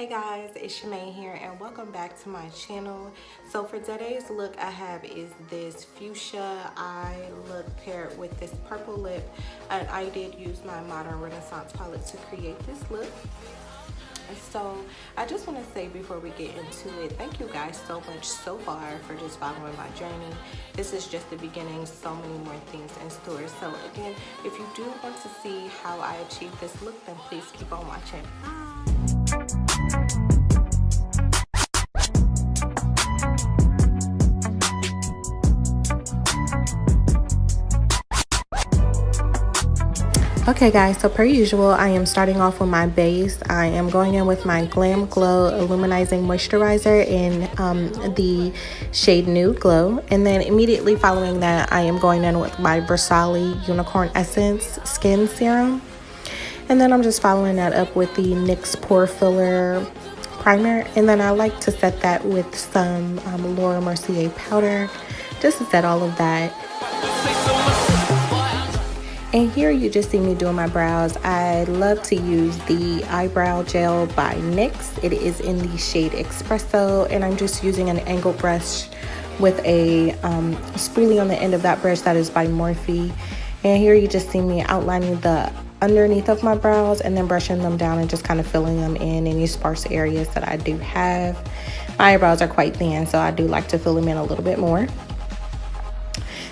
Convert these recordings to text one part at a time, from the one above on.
Hey guys, it's Shemaine here and welcome back to my channel. So for today's look I have is this fuchsia eye look paired with this purple lip, and I did use my Modern Renaissance palette to create this look. So I just want to say before we get into it, thank you guys so much so far for just following my journey. This is just the beginning, so many more things in store. So again, if you do want to see how I achieve this look, then please keep on watching. Okay guys, so per usual, I am starting off with my base. I am going in with my Glam Glow Illuminating Moisturizer in the shade Nude Glow. And then immediately following that, I am going in with my Farsali Unicorn Essence Skin Serum. And then I'm just following that up with the NYX Pore Filler Primer. And then I like to set that with some Laura Mercier powder, just to set all of that. And here you just see me doing my brows. I love to use the eyebrow gel by NYX. It is in the shade Espresso, and I'm just using an angled brush with a spoolie on the end of that brush that is by Morphe. And here you just see me outlining the underneath of my brows and then brushing them down and just kind of filling them in any sparse areas that I do have. My eyebrows are quite thin, so I do like to fill them in a little bit more.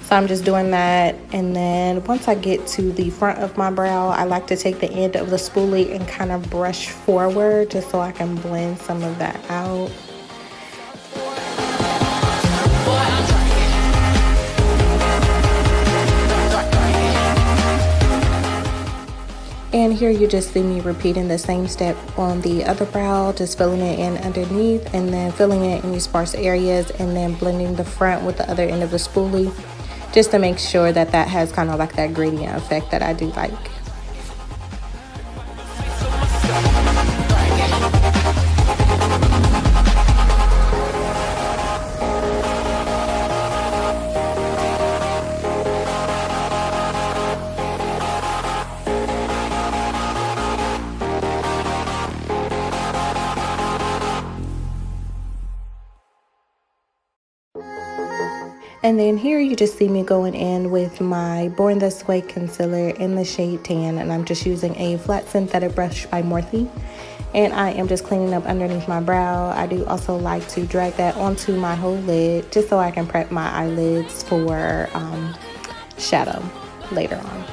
So I'm just doing that, and then once I get to the front of my brow, I like to take the end of the spoolie and kind of brush forward just so I can blend some of that out. And here you just see me repeating the same step on the other brow, just filling it in underneath and then filling it in any sparse areas, and then blending the front with the other end of the spoolie, just to make sure that that has kind of like that gradient effect that I do like. And then here you just see me going in with my Born This Way concealer in the shade Tan, and I'm just using a flat synthetic brush by Morphe. And I am just cleaning up underneath my brow. I do also like to drag that onto my whole lid just so I can prep my eyelids for shadow later on.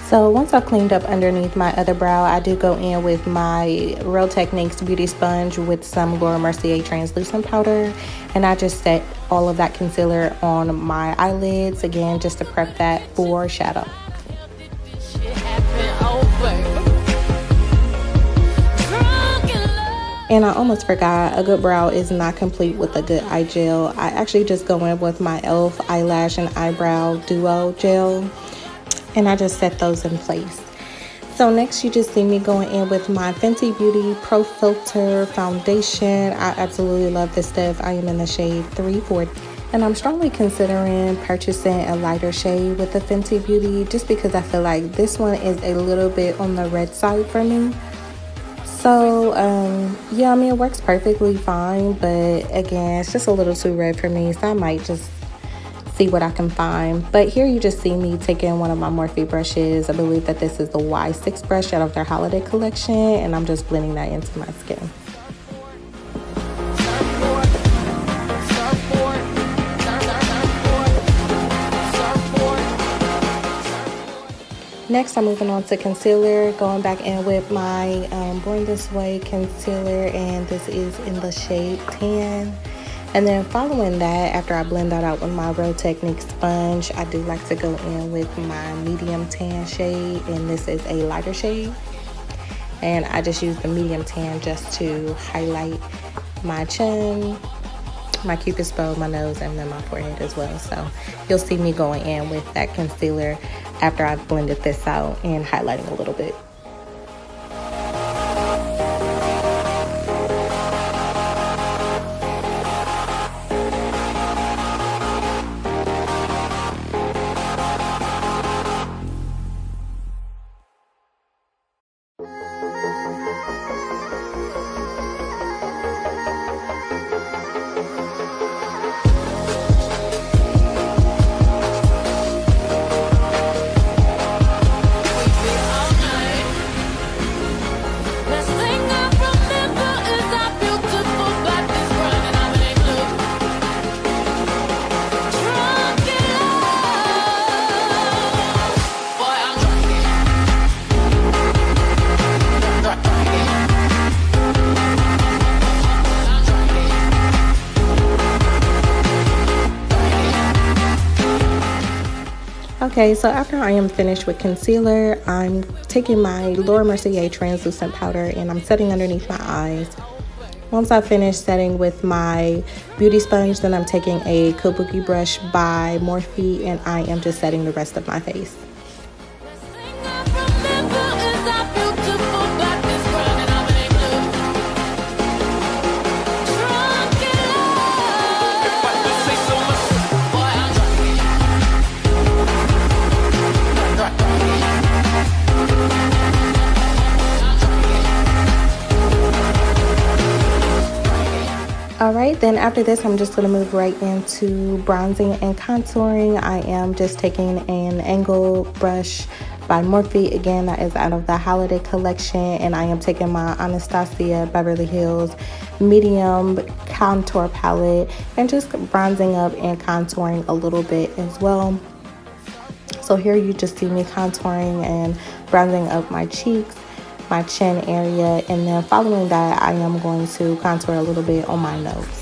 So once I've cleaned up underneath my other brow, I do go in with my Real Techniques Beauty Sponge with some Laura Mercier translucent powder. And I just set all of that concealer on my eyelids, again, just to prep that for shadow. And I almost forgot, a good brow is not complete with a good eye gel. I actually just go in with my e.l.f. Eyelash and Eyebrow Duo Gel, and I just set those in place. So next you just see me going in with my Fenty Beauty Pro Filter Foundation. I absolutely love this stuff. I am in the shade 340. And I'm strongly considering purchasing a lighter shade with the Fenty Beauty, just because I feel like this one is a little bit on the red side for me. So yeah, I mean, it works perfectly fine, but again, it's just a little too red for me, so I might just see what I can find. But here you just see me taking one of my Morphe brushes. I believe that this is the Y6 brush out of their holiday collection, and I'm just blending that into my skin. Next, I'm moving on to concealer, going back in with my Born This Way concealer, and this is in the shade Tan. And then following that, after I blend that out with my Real Techniques sponge, I do like to go in with my medium tan shade, and this is a lighter shade. And I just use the medium tan just to highlight my chin, my cupid's bow, my nose, and then my forehead as well. So you'll see me going in with that concealer after I've blended this out and highlighting a little bit. Okay, so after I am finished with concealer, I'm taking my Laura Mercier translucent powder and I'm setting underneath my eyes. Once I finish setting with my beauty sponge, then I'm taking a kabuki brush by Morphe and I am just setting the rest of my face. Alright, then after this, I'm just going to move right into bronzing and contouring. I am just taking an angle brush by Morphe. Again, that is out of the holiday collection. And I am taking my Anastasia Beverly Hills medium contour palette and just bronzing up and contouring a little bit as well. So here you just see me contouring and bronzing up my cheeks, my chin area, and then following that I am going to contour a little bit on my nose.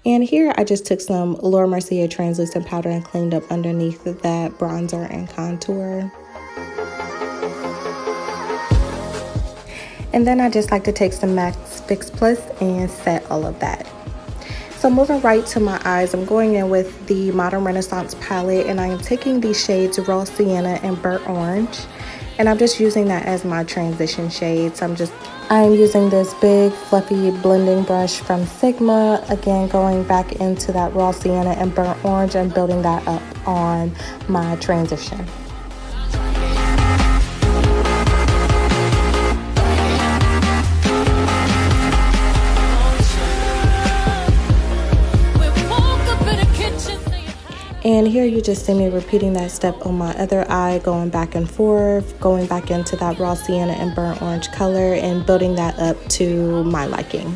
And here I just took some Laura Mercier translucent powder and cleaned up underneath that bronzer and contour. And then I just like to take some MAC Fix Plus and set all of that. So moving right to my eyes, I'm going in with the Modern Renaissance palette and I am taking these shades Raw Sienna and Burnt Orange. And I'm just using that as my transition shades. I'm using this big fluffy blending brush from Sigma. Again, going back into that Raw Sienna and Burnt Orange and building that up on my transition. And here you just see me repeating that step on my other eye, going back and forth, going back into that Raw Sienna and Burnt Orange color and building that up to my liking.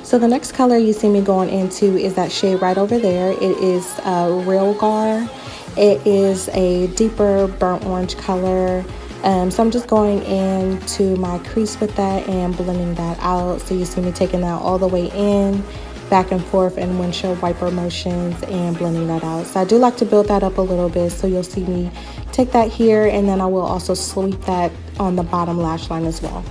So the next color you see me going into is that shade right over there. It is Real Gar. It is a deeper burnt orange color. So I'm just going into my crease with that and blending that out. So you see me taking that all the way in, back and forth in windshield wiper motions and blending that out. So I do like to build that up a little bit. So you'll see me take that here and then I will also sweep that on the bottom lash line as well.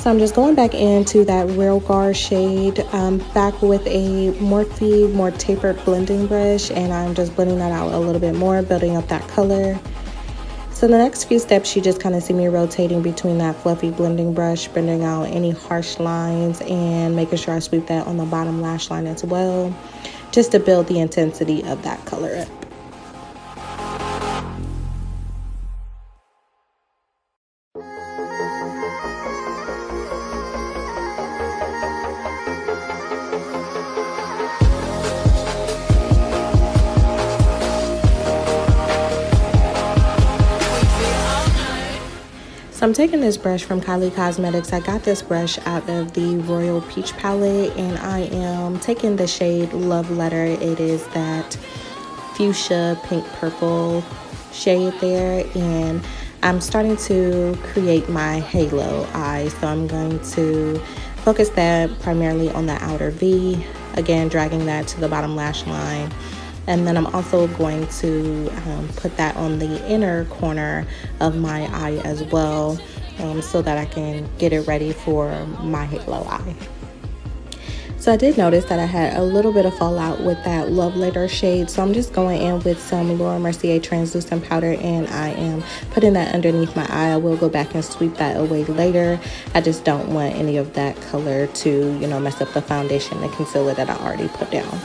So I'm just going back into that Real Gar shade, back with a Morphe more tapered blending brush, and I'm just blending that out a little bit more, building up that color. So the next few steps, you just kind of see me rotating between that fluffy blending brush, blending out any harsh lines and making sure I sweep that on the bottom lash line as well, just to build the intensity of that color up. So I'm taking this brush from Kylie Cosmetics. I got this brush out of the Royal Peach palette and I am taking the shade Love Letter. It is that fuchsia pink purple shade there, and I'm starting to create my halo eye, so I'm going to focus that primarily on the outer V, again dragging that to the bottom lash line. And then I'm also going to put that on the inner corner of my eye as well, so that I can get it ready for my halo eye. So I did notice that I had a little bit of fallout with that Love Letter shade, so I'm just going in with some Laura Mercier translucent powder, and I am putting that underneath my eye. I will go back and sweep that away later. I just don't want any of that color to, you know, mess up the foundation and concealer that I already put down.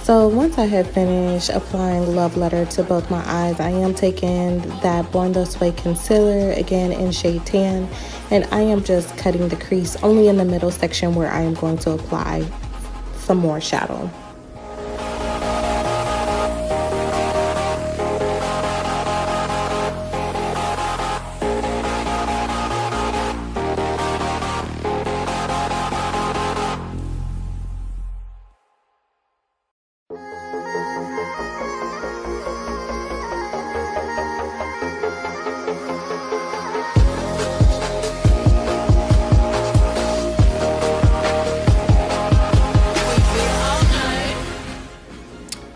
So once I have finished applying Love Letter to both my eyes, I am taking that Born This Way concealer, again in shade 10, and I am just cutting the crease only in the middle section where I am going to apply some more shadow.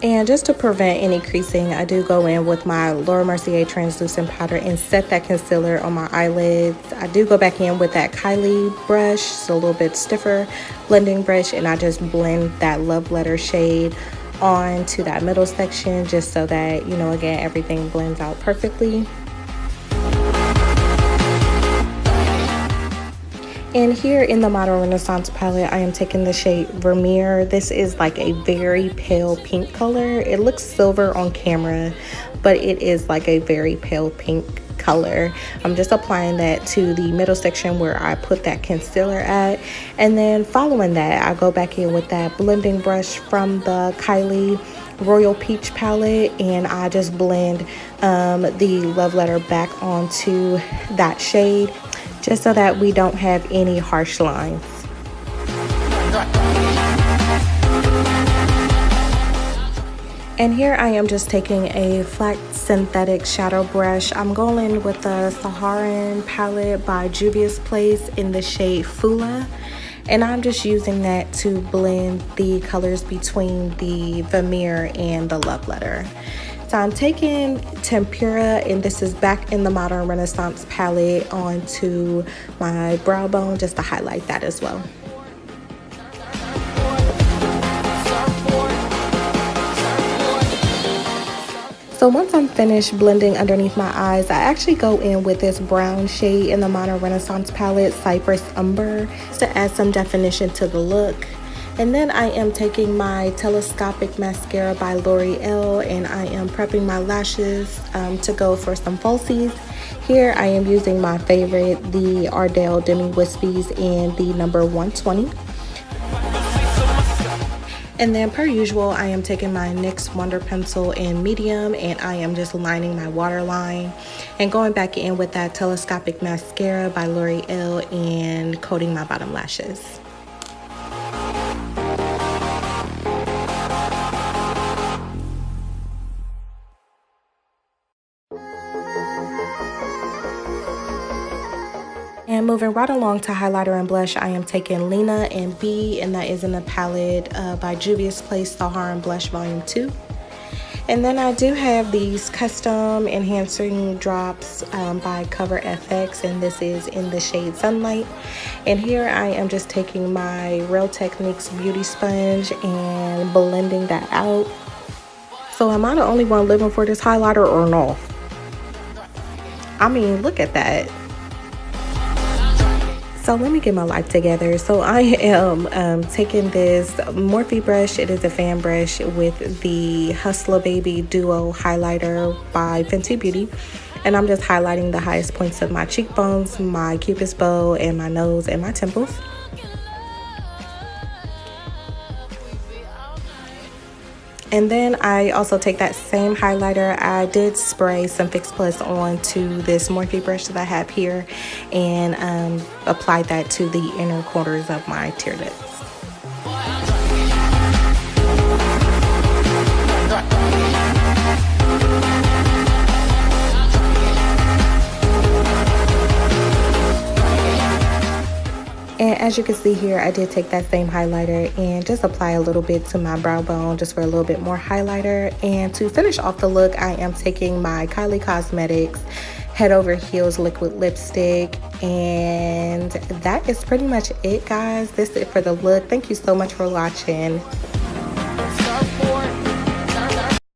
And just to prevent any creasing, I do go in with my Laura Mercier translucent powder and set that concealer on my eyelids. I do go back in with that Kylie brush, it's a little bit stiffer blending brush, and I just blend that Love Letter shade onto that middle section just so that, you know, again, everything blends out perfectly. And here in the Modern Renaissance palette, I am taking the shade Vermeer. This is like a very pale pink color. It looks silver on camera, but it is like a very pale pink color. I'm just applying that to the middle section where I put that concealer at. And then following that, I go back in with that blending brush from the Kylie Royal Peach palette, and I just blend the Love Letter back onto that shade, just so that we don't have any harsh lines. And here I am just taking a flat synthetic shadow brush. I'm going with the Saharan palette by Juvias Place in the shade Fula. And I'm just using that to blend the colors between the Vermeer and the Love Letter. So I'm taking Tempera, and this is back in the Modern Renaissance palette, onto my brow bone just to highlight that as well. So once I'm finished blending underneath my eyes, I actually go in with this brown shade in the Modern Renaissance palette, Cypress Umber, to add some definition to the look. And then I am taking my telescopic mascara by L'Oreal, and I am prepping my lashes to go for some falsies. Here I am using my favorite, the Ardell Demi Wispies in the number 120. And then per usual, I am taking my NYX Wonder Pencil in medium, and I am just lining my waterline and going back in with that telescopic mascara by L'Oreal and coating my bottom lashes. And moving right along to highlighter and blush, I am taking Lena and B, and that is in the palette by Juvias Place Saharan Blush Volume 2. And then I do have these custom enhancing drops by Cover FX, and this is in the shade Sunlight. And here I am just taking my Real Techniques beauty sponge and blending that out. So am I the only one living for this highlighter or no? I mean, look at that. So let me get my life together. So I am taking this Morphe brush. It is a fan brush with the Hustla Baby Duo highlighter by Fenty Beauty. And I'm just highlighting the highest points of my cheekbones, my cupid's bow, and my nose and my temples. And then I also take that same highlighter. I did spray some Fix Plus onto this Morphe brush that I have here and apply that to the inner corners of my tear ducts. And as you can see here, I did take that same highlighter and just apply a little bit to my brow bone just for a little bit more highlighter. And to finish off the look, I am taking my Kylie Cosmetics Head Over Heels liquid lipstick. And that is pretty much it, guys. This is it for the look. Thank you so much for watching.